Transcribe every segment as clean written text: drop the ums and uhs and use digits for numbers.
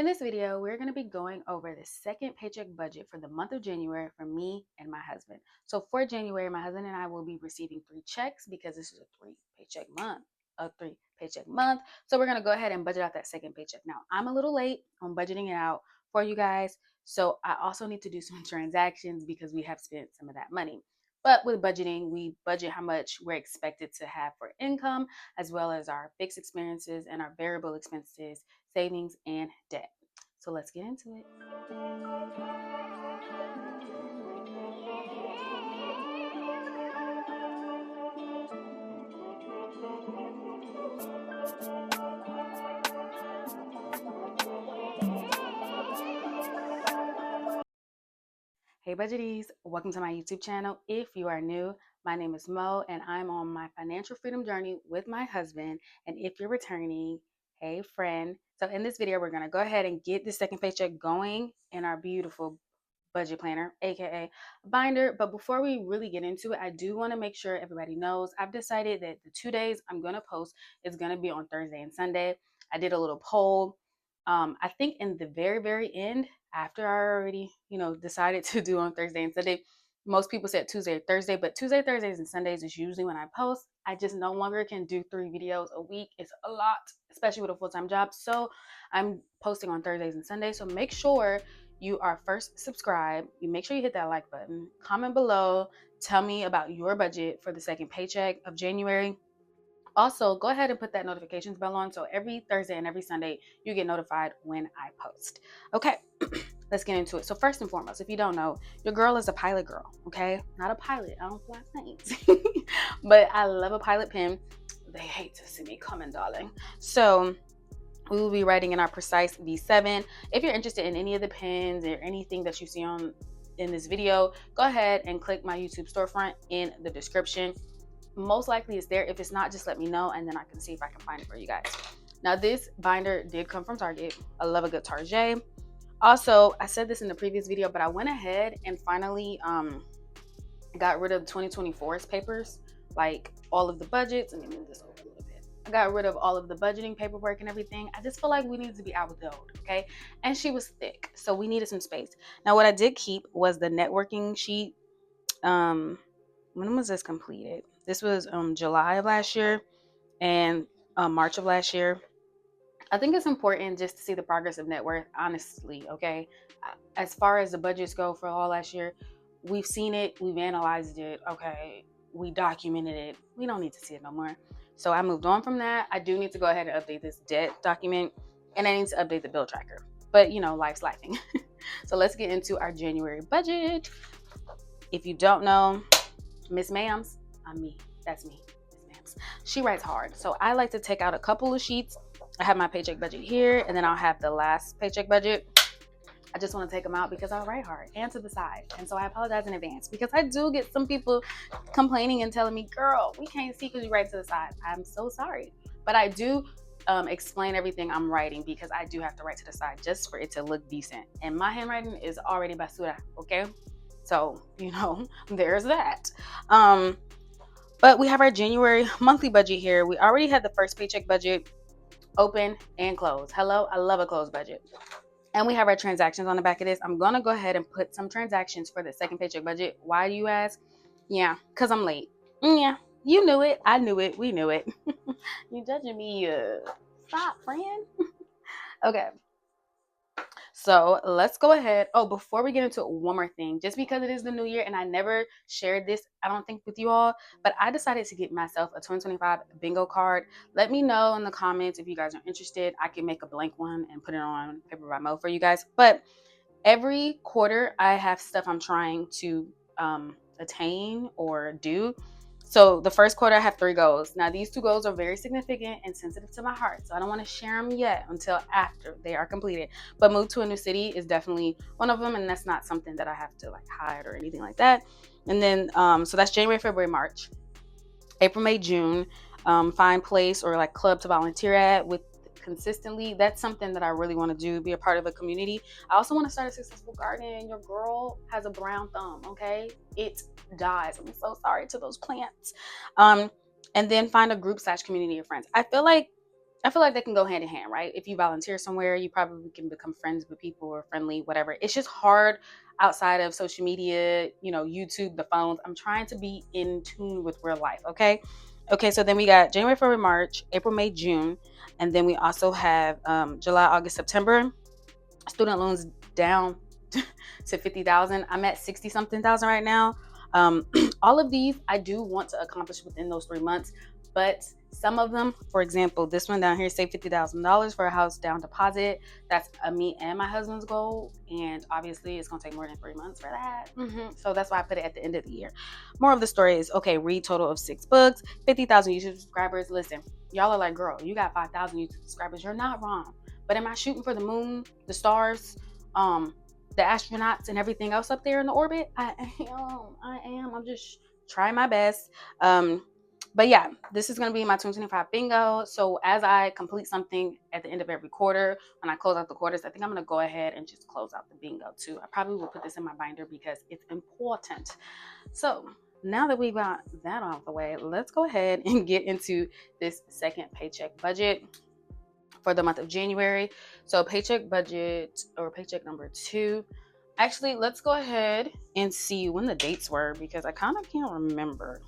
In this video, we're going to be going over the second paycheck budget for the month of January for me and my husband. So for January, my husband and I will be receiving 3 checks because this is a three paycheck month. So we're going to go ahead and budget out that second paycheck. Now, I'm a little late on budgeting it out for you guys. So I also need to do some transactions because we have spent some of that money. But with budgeting, we budget how much we're expected to have for income, as well as our fixed expenses and our variable expenses, savings, and debt. So let's get into it. Hey budgeties, welcome to my YouTube channel. If you are new, my name is Mo and I'm on my financial freedom journey with my husband. And if you're returning, hey friend. So in this video, we're going to go ahead and get the second paycheck going in our beautiful budget planner, aka binder. But before we really get into it, I do want to make sure everybody knows I've decided that the 2 days I'm going to post is going to be on Thursday and Sunday. I did a little poll. I think in the very end, after I already, decided to do on Thursday and Sunday, most people said Tuesday or Thursday, but Tuesday, Thursdays, and Sundays is usually when I post. I just no longer can do 3 videos a week. It's a lot, especially with a full-time job. So I'm posting on Thursdays and Sundays. So make sure you are first subscribed. You make sure you hit that like button, comment below, tell me about your budget for the second paycheck of January. Also, go ahead and put that notifications bell on so every Thursday and every Sunday you get notified when I post. Okay, let's get into it. So first and foremost, if you don't know, your girl is a pilot girl, okay? Not a pilot. I don't fly planes. But I love a pilot pen. They hate to see me coming, darling. So we will be writing in our Precise V7. If you're interested in any of the pens or anything that you see in this video, go ahead and click my YouTube storefront in the description. Most likely it's there. If it's not, just let me know and then I can see if I can find it for you guys. Now this binder did come from Target. I love a good Target. Also, I said this in the previous video, but I went ahead and finally got rid of 2024's papers, like all of the budgets. Let me move this over a little bit. I got rid of all of the budgeting paperwork and everything. I just feel like we need to be out with the old, okay? And she was thick, so we needed some space. Now what I did keep was the networking sheet. When was this completed? This was July of last year and March of last year. I think it's important just to see the progress of net worth, honestly, okay? As far as the budgets go for all last year, we've seen it, we've analyzed it, okay? We documented it. We don't need to see it no more. So I moved on from that. I do need to go ahead and update this debt document, and I need to update the bill tracker. But, life's lifing. So let's get into our January budget. If you don't know, Miss Ma'ams, I'm me. That's me, Miss Ma'ams. She writes hard. So I like to take out a couple of sheets. I have my paycheck budget here, and then I'll have the last paycheck budget. I just want to take them out because I write hard and to the side. And so I apologize in advance because I do get some people complaining and telling me, girl, we can't see because you write to the side. I'm so sorry. But I do explain everything I'm writing because I do have to write to the side just for it to look decent. And my handwriting is already basura, okay? So, there's that. But we have our January monthly budget here. We already had the first paycheck budget open and closed. Hello, I love a closed budget. And we have our transactions on the back of this. I'm going to go ahead and put some transactions for the second paycheck budget. Why do you ask? Yeah, because I'm late. Yeah, you knew it. I knew it. We knew it. You judging me? Stop, friend. Okay. So let's go ahead. Oh, before we get into it, one more thing, just because it is the new year and I never shared this, I don't think with you all, but I decided to get myself a 2025 bingo card. Let me know in the comments if you guys are interested. I can make a blank one and put it on Paper by Mo for you guys. But every quarter I have stuff I'm trying to attain or do. So the first quarter I have 3 goals. Now these 2 goals are very significant and sensitive to my heart. So I don't want to share them yet until after they are completed. But move to a new city is definitely one of them. And that's not something that I have to hide or anything like that. And then, so that's January, February, March, April, May, June, find place or club to volunteer at with consistently. That's something that I really want to do, be a part of a community. I also want to start a successful garden. Your girl has a brown thumb, okay? It dies. I'm so sorry to those plants. And then find a group / community of friends. I feel like I feel like they can go hand in hand, right? If you volunteer somewhere, you probably can become friends with people or friendly, whatever. It's just hard outside of social media, YouTube, the phones. I'm trying to be in tune with real life, okay? Okay, so then we got January, February, March, April, May, June, and then we also have July, August, September. Student loans down to 50,000. I'm at 60 something thousand right now. All of these I do want to accomplish within those 3 months, but some of them, for example, this one down here, say $50,000 for a house down deposit. That's me and my husband's goal, and obviously it's gonna take more than 3 months for that. So that's why I put it at the end of the year. More of the story is, okay, read total of 6 books, 50,000 YouTube subscribers. Listen, y'all are like, girl, you got 5,000 YouTube subscribers. You're not wrong. But am I shooting for the moon, the stars, the astronauts, and everything else up there in the orbit? I am. I'm just trying my best. But yeah, this is going to be my 2025 bingo. So as I complete something at the end of every quarter, when I close out the quarters, I think I'm going to go ahead and just close out the bingo too. I probably will put this in my binder because it's important. So now that we got that off the way, let's go ahead and get into this second paycheck budget for the month of January. So paycheck budget, or paycheck number 2. Actually, let's go ahead and see when the dates were, because I kind of can't remember.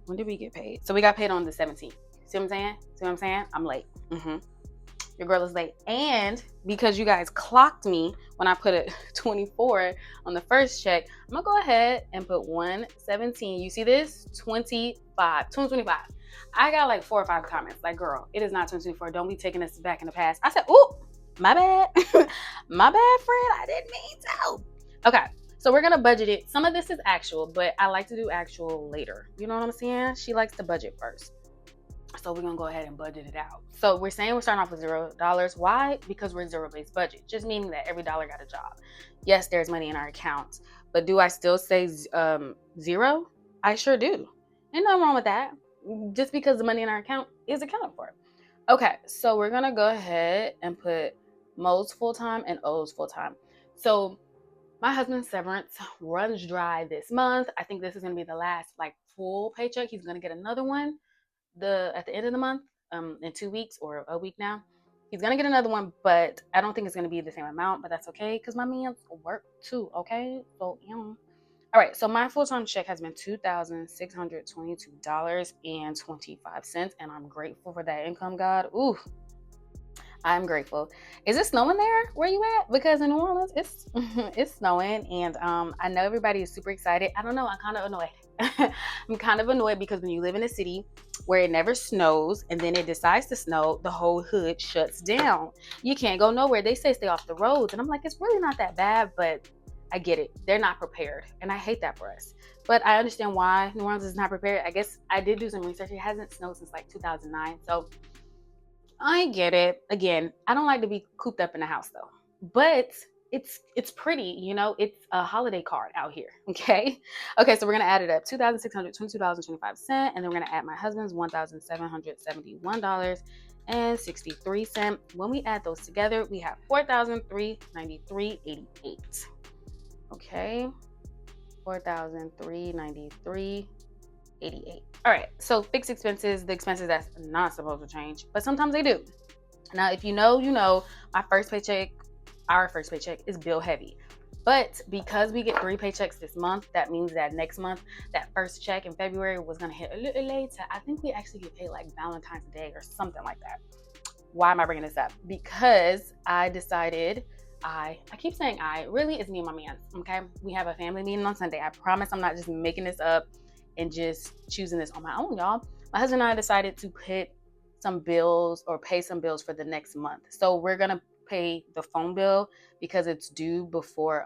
When did we get paid? So we got paid on the 17th. See what I'm saying? See what I'm saying? I'm late. Your girl is late. And because you guys clocked me when I put a 24 on the first check, I'm going to go ahead and put 117. You see this? 2025. I got like 4 or 5 comments like, girl, it is not 2024. Don't be taking us back in the past. I said, ooh, my bad. My bad, friend. I didn't mean to. Okay. So we're going to budget it. Some of this is actual, but I like to do actual later. You know what I'm saying? She likes to budget first. So we're going to go ahead and budget it out. So we're saying we're starting off with $0. Why? Because we're zero-based budget. Just meaning that every dollar got a job. Yes, there's money in our accounts. But do I still say zero? I sure do. Ain't nothing wrong with that. Just because the money in our account is accounted for. Okay, so we're going to go ahead and put Mo's full-time and O's full-time. So my husband's severance runs dry this month. I think this is going to be the last full paycheck. He's going to get another one at the end of the month, in 2 weeks or a week now. He's going to get another one, but I don't think it's going to be the same amount, but that's okay because my man's work too, okay? So, All right, so my full-time check has been $2,622.25, and I'm grateful for that income, God. Ooh, I'm grateful. Is it snowing there where you at? Because in New Orleans, it's it's snowing, and I know everybody is super excited. I don't know. I'm kind of annoyed. I'm kind of annoyed because when you live in a city where it never snows and then it decides to snow, the whole hood shuts down. You can't go nowhere. They say stay off the roads, and I'm like, it's really not that bad, but I get it. They're not prepared, and I hate that for us. But I understand why New Orleans is not prepared. I guess I did do some research. It hasn't snowed since 2009, so I get it. Again, I don't like to be cooped up in the house though, but it's pretty, it's a holiday card out here. Okay. So we're gonna add it up. $2,622.25, and then we're gonna add my husband's $1,771.63. When we add those together, we have $4,393.88. Okay, $4,393.88. All right, so fixed expenses, the expenses that's not supposed to change, but sometimes they do. Now, if you know, our first paycheck is bill heavy. But because we get 3 paychecks this month, that means that next month, that first check in February was going to hit a little later. I think we actually get paid like Valentine's Day or something like that. Why am I bringing this up? Because I decided, I keep saying really it's me and my man, okay? We have a family meeting on Sunday. I promise I'm not just making this up and just choosing this on my own, y'all. My husband and I decided to pay some bills for the next month. So we're going to pay the phone bill because it's due before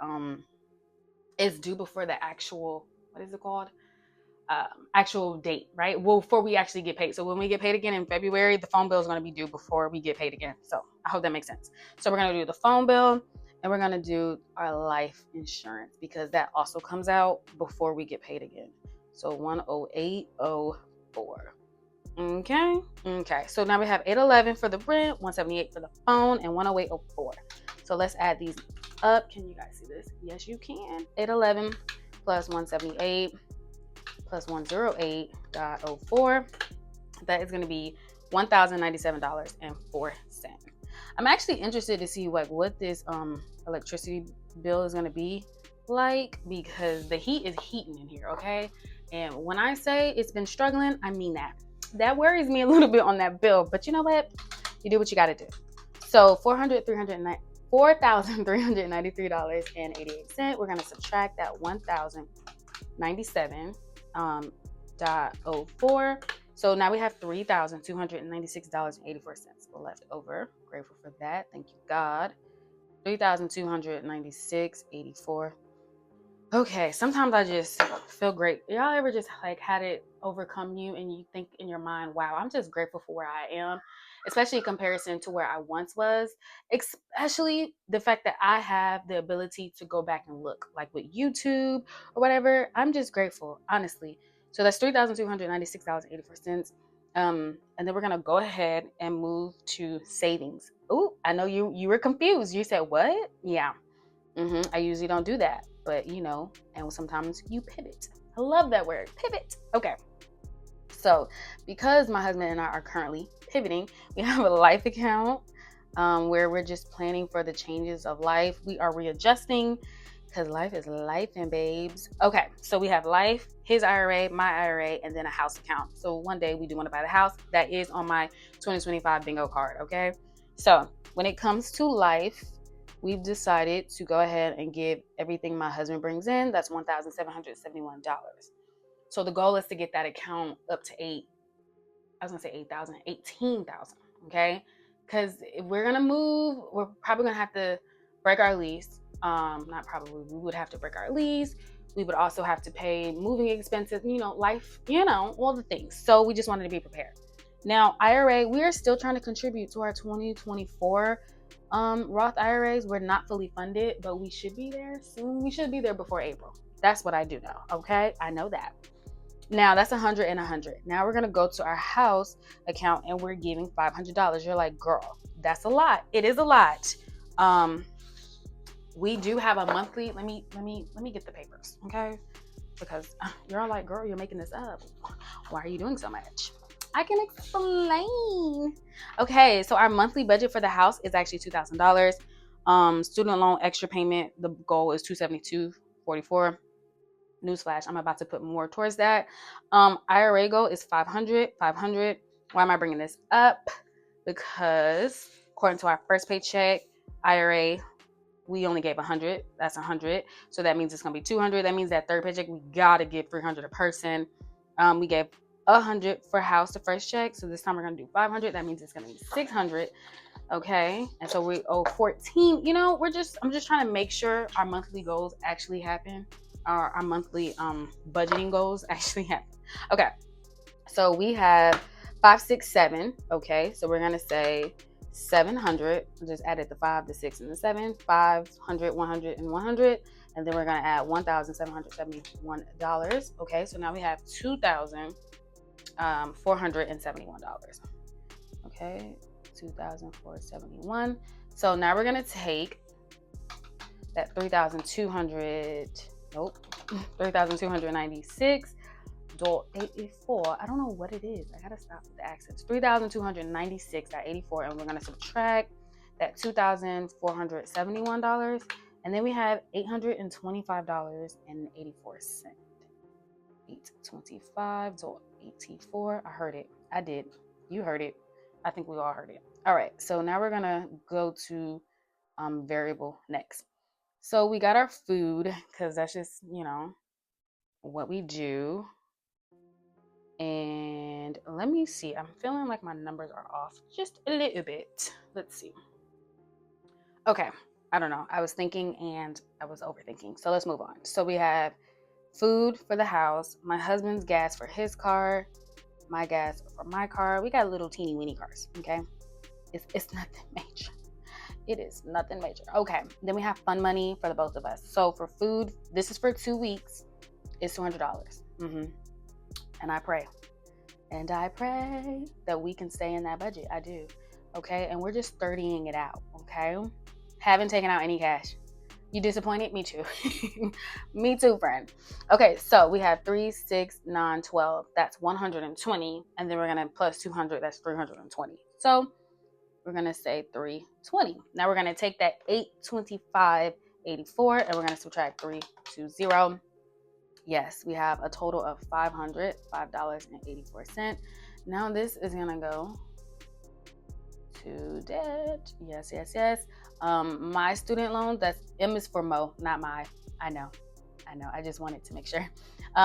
the actual, what is it called? Actual date, right? Well, before we actually get paid. So when we get paid again in February, the phone bill is going to be due before we get paid again. So I hope that makes sense. So we're going to do the phone bill, and we're going to do our life insurance because that also comes out before we get paid again. So 108.04. Okay. So now we have 811 for the rent, 178 for the phone, and 108.04. So let's add these up. Can you guys see this? Yes, you can. 811 plus 178 plus 108.04. That is going to be $1,097.04. I'm actually interested to see like what this electricity bill is going to be like, because the heat is heating in here, okay? And when I say it's been struggling, I mean that. That worries me a little bit on that bill, but you know what? You do what you got to do. So $4,393.88. We're going to subtract that 1,097.04. So now we have $3,296.84 left over. Grateful for that. Thank you, God. $3,296.84. Okay, sometimes I just feel great. Y'all ever just like had it overcome you and you think in your mind, wow, I'm just grateful for where I am, especially in comparison to where I once was, especially the fact that I have the ability to go back and look, like with YouTube or whatever. I'm just grateful, honestly. So that's $3,296.84. And then we're gonna go ahead and move to savings. Oh, I know you were confused. You said what? Yeah. I usually don't do that, but and sometimes you pivot. I love that word, pivot. Okay. So because my husband and I are currently pivoting, we have a life account where we're just planning for the changes of life. We are readjusting because life is life and babes. Okay, so we have life, his IRA, my IRA, and then a house account. So one day we do want to buy the house. That is on my 2025 bingo card, okay? So when it comes to life, we've decided to go ahead and give everything my husband brings in. That's $1,771. So the goal is to get that account up to 18,000, okay? Because if we're gonna move, we're probably gonna have to break our lease. Not probably, we would have to break our lease. We would also have to pay moving expenses, life, all the things. So we just wanted to be prepared. Now, IRA, we are still trying to contribute to our 2024 Roth IRAs. We're not fully funded, but we should be there soon. We should be there before April. That's what I do know, okay? I know that. Now that's 100 and 100. Now we're gonna go to our house account and we're giving $500. You're like, girl, that's a lot. It is a lot. We do have a monthly. Let me get the papers, okay? Because you're all like, girl, you're making this up. Why are you doing so much? I can explain. Okay, so our monthly budget for the house is actually $2,000. Student loan extra payment, the goal is $272.44. Newsflash, I'm about to put more towards that. IRA goal is 500. Why am I bringing this up? Because according to our first paycheck, IRA, we only gave 100. That's 100. So that means it's gonna be 200. That means that third paycheck, we gotta give 300 a person. We gave 100 for house the first check. So this time we're gonna do 500. That means it's gonna be 600. Okay, and so we owe 14. I'm just trying to make sure our monthly goals actually happen. Our monthly budgeting goals actually happen. Okay, so we have 5, 6, 7. Okay, so we're gonna say 700. Just added the 5, the 6, and the 7. 500, 100, and 100, and then we're gonna add $1,771. Okay, so now we have $2,471. Okay, 2,471. So now we're gonna take that 3,296.84. I don't know what it is. I gotta stop with the accents. 3,296.84, and we're gonna subtract that $2,471, and then we have $825.84. 825.84. I heard it. I did. You heard it. I think we all heard it. All right. So now we're gonna go to variable next. So we got our food because that's just what we do. And let me see. I'm feeling like my numbers are off just a little bit. Let's see. Okay. I don't know. I was thinking and I was overthinking. So let's move on. So we have food for the house, my husband's gas for his car, my gas for my car. We got little teeny weeny cars, okay? It's nothing major. It is nothing major. Okay, then we have fun money for the both of us. So for food, this is for 2 weeks, it's $200. And I pray that we can stay in that budget. I do, okay? And we're just 30ing it out, okay? Haven't taken out any cash. You disappointed? Me too. Me too, friend. Okay, so we have 3, 6, 9, 12. That's 120. And then we're going to plus 200. That's 320. So we're going to say 320. Now we're going to take that 825.84 and we're going to subtract 320. Yes, we have a total of $505.84. Now this is going to go to debt. Yes, yes, yes. My student loan, that's M is for Mo, not my. I know. I just wanted to make sure.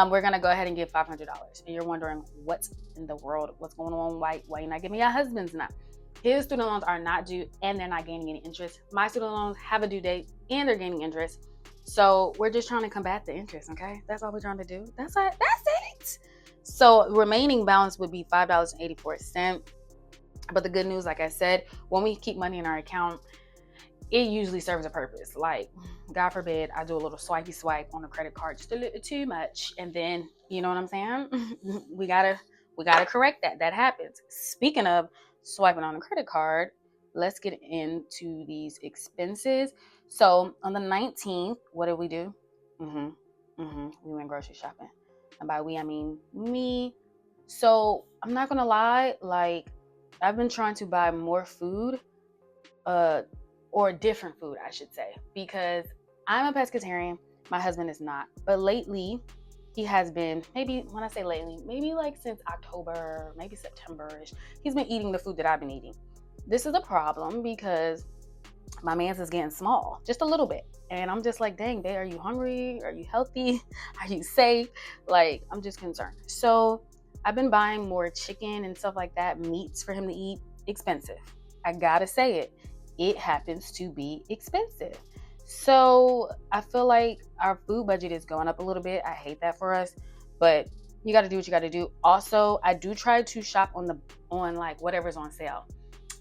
We're gonna go ahead and give $500. And you're wondering what's in the world, what's going on? Why you not giving your husband's not? His student loans are not due and they're not gaining any interest. My student loans have a due date and they're gaining interest. So we're just trying to combat the interest, okay? That's all we're trying to do. That's it. So remaining balance would be $5.84. But the good news, like I said, when we keep money in our account, it usually serves a purpose. Like, God forbid, I do a little swipey swipe on a credit card, just a little too much. And then, you know what I'm saying? we gotta correct that. That happens. Speaking of swiping on a credit card, let's get into these expenses. So on the 19th, what did we do? We went grocery shopping. And by we, I mean me. So I'm not gonna lie, like, I've been trying to buy more food, or different food, I should say, because I'm a pescatarian. My husband is not. But lately, he has been, maybe when I say lately, maybe like since October, maybe September-ish, he's been eating the food that I've been eating. This is a problem because my man's is getting small, just a little bit. And I'm just like, dang, babe, are you hungry? Are you healthy? Are you safe? Like, I'm just concerned. So I've been buying more chicken and stuff like that, meats for him to eat. Expensive. I gotta say it. It happens to be expensive. So I feel like our food budget is going up a little bit. I hate that for us, but you got to do what you got to do. Also, I do try to shop on like whatever's on sale.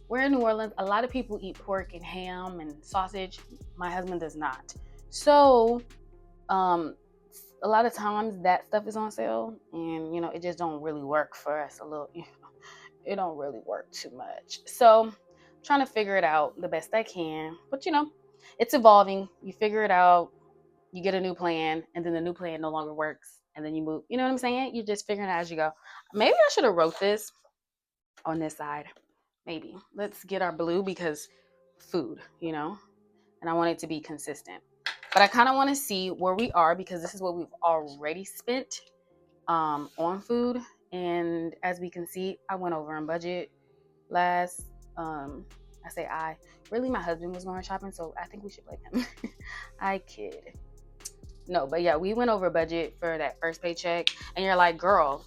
We're in New Orleans. A lot of people eat pork and ham and sausage. My husband does not. So, a lot of times that stuff is on sale, and it just don't really work for us. It don't really work too much. So, trying to figure it out the best I can, but it's evolving. You figure it out, you get a new plan, and then the new plan no longer works, and then you move. You know what I'm saying? You're just figuring it out as you go. Maybe I should have wrote this on this side. Maybe let's get our blue because food, and I want it to be consistent. But I kind of want to see where we are because this is what we've already spent on food, and as we can see, I went over on budget last. I say really my husband was going shopping, so I think we should blame him. I kid. No, but yeah, we went over budget for that first paycheck, and you're like, girl,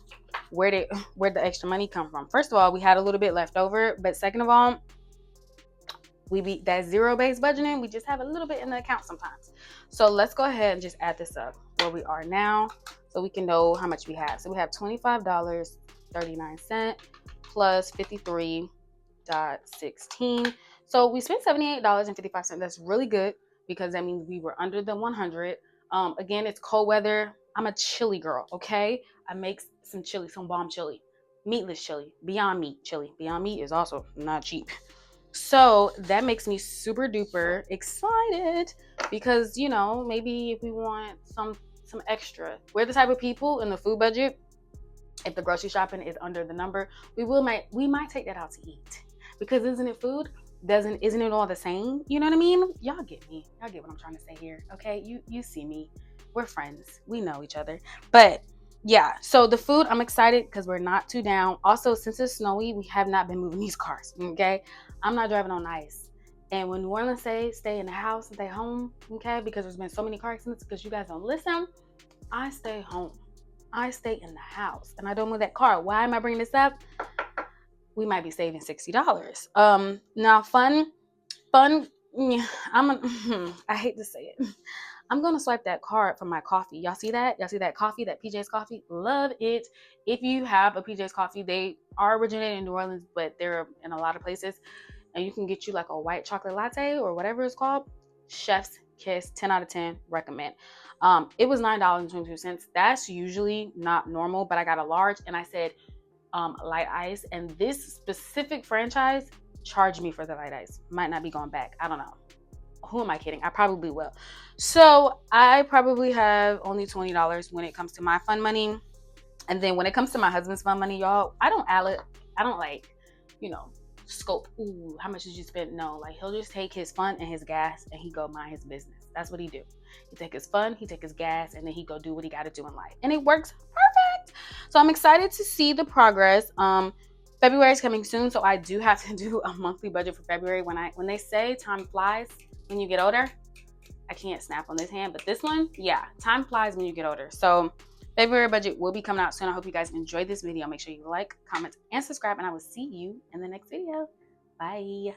where'd the extra money come from? First of all, we had a little bit left over, but second of all, we beat that zero-based budgeting. We just have a little bit in the account sometimes. So let's go ahead and just add this up where we are now so we can know how much we have. So we have $25.39 plus 53.16. So we spent $78.55. That's really good because that means we were under the 100. Again, it's cold weather. I'm a chili girl, okay? I make some chili, some bomb chili, meatless chili, Beyond Meat chili. Beyond Meat is also not cheap. So that makes me super duper excited because, maybe if we want some extra, we're the type of people in the food budget, if the grocery shopping is under the number, we might take that out to eat because isn't it food? Isn't it all the same? You know what I mean? Y'all get me. Y'all get what I'm trying to say here. Okay. You see me. We're friends. We know each other. But yeah, so the food, I'm excited because we're not too down. Also, since it's snowy, we have not been moving these cars. Okay. I'm not driving on ice. And when New Orleans say stay in the house, stay home, okay, because there's been so many car accidents because you guys don't listen, I stay home. I stay in the house and I don't move that car. Why am I bringing this up? We might be saving $60. Now fun. I hate to say it. I'm going to swipe that card for my coffee. Y'all see that? Y'all see that coffee, that PJ's coffee? Love it. If you have a PJ's coffee, they are originated in New Orleans, but they're in a lot of places. And you can get you like a white chocolate latte or whatever it's called. Chef's kiss, 10 out of 10, recommend. It was $9.22. That's usually not normal, but I got a large and I said light ice. And this specific franchise charged me for the light ice. Might not be going back. I don't know. who am I kidding? I probably will. So I probably have only $20 when it comes to my fund money. And then when it comes to my husband's fund money, y'all, I don't like, you know, scope, ooh, how much did you spend? No, like he'll just take his fund and his gas and he go mind his business. That's what he do. He take his fund, he take his gas, and then he go do what he got to do in life. And it works perfect. So I'm excited to see the progress. February is coming soon, so I do have to do a monthly budget for February. When they say time flies when you get older, I can't snap on this hand, but this one, yeah, time flies when you get older. So February budget will be coming out soon. I hope you guys enjoyed this video. Make sure you like, comment, and subscribe, and I will see you in the next video. Bye.